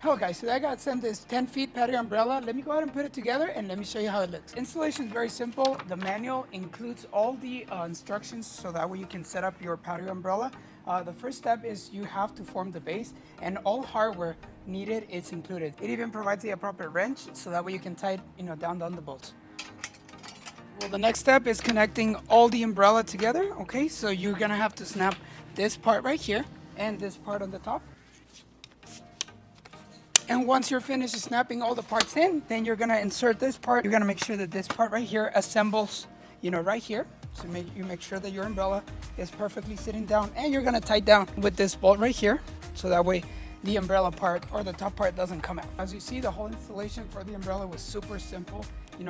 Hello guys, so I got sent this 10 feet patio umbrella. Let me go ahead and put it together and let me show you how it looks. Installation is very simple. The manual includes all the instructions so that way you can set up your patio umbrella. The first step is you have to form the base, and all hardware needed is included. It even provides the appropriate wrench so that way you can tie it down the bolts. Well, the next step is connecting all the umbrella together. Okay, so you're gonna have to snap this part right here and this part on the top. And once you're finished snapping all the parts in, then you're gonna insert this part. You're gonna make sure that this part right here assembles, right here. So make sure that your umbrella is perfectly sitting down, and you're gonna tie down with this bolt right here. So that way the umbrella part or the top part doesn't come out. As you see, the whole installation for the umbrella was super simple.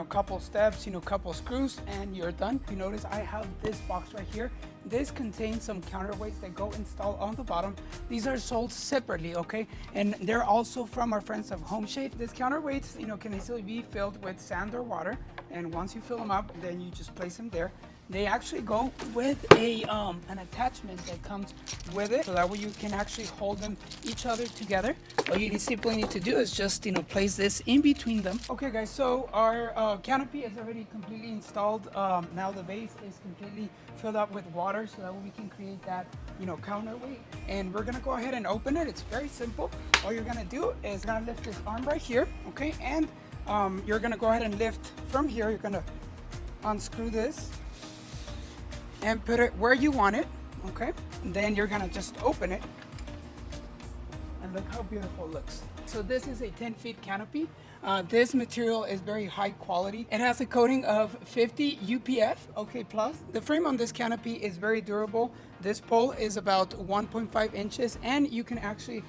Couple steps, couple screws, and you're done. You notice I have this box right here. This contains some counterweights that go installed on the bottom. These are sold separately, okay? And they're also from our friends of HOMSHADE. These counterweights, can easily be filled with sand or water. And once you fill them up, then you just place them there. They actually go with an attachment that comes with it, so that way you can actually hold them each other together. All you simply need to do is just place this in between them. Okay guys, so our canopy is already completely installed. Now the base is completely filled up with water, so that way we can create that counterweight. And we're gonna go ahead and open it. It's very simple. All you're gonna do is gonna lift this arm right here, okay? And you're gonna go ahead and lift from here. You're gonna unscrew this and put it where you want it, okay? And then you're gonna just open it, and look how beautiful it looks. So this is a 10 feet canopy. This material is very high quality. It has a coating of 50 UPF, okay, plus. The frame on this canopy is very durable. This pole is about 1.5 inches, and you can actually,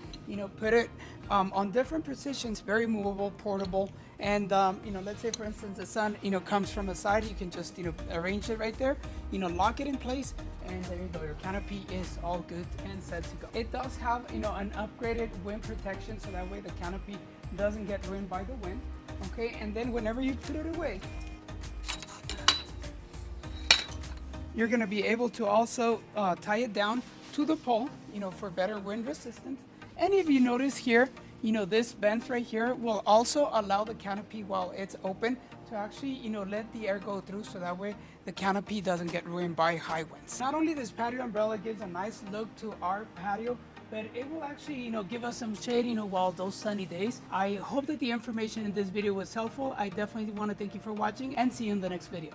put it on different positions, very movable, portable. And, let's say for instance, the sun, comes from the side, you can just, arrange it right there, lock it in place, and there you go. Your canopy is all good and set to go. It does have, an upgraded wind protection, so that way the canopy doesn't get ruined by the wind, okay? And then whenever you put it away, you're gonna be able to also tie it down to the pole, for better wind resistance. And if you notice here, this vent right here will also allow the canopy while it's open to actually, let the air go through, so that way the canopy doesn't get ruined by high winds. Not only this patio umbrella gives a nice look to our patio, but it will actually, give us some shade, while those sunny days. I hope that the information in this video was helpful. I definitely want to thank you for watching, and see you in the next video.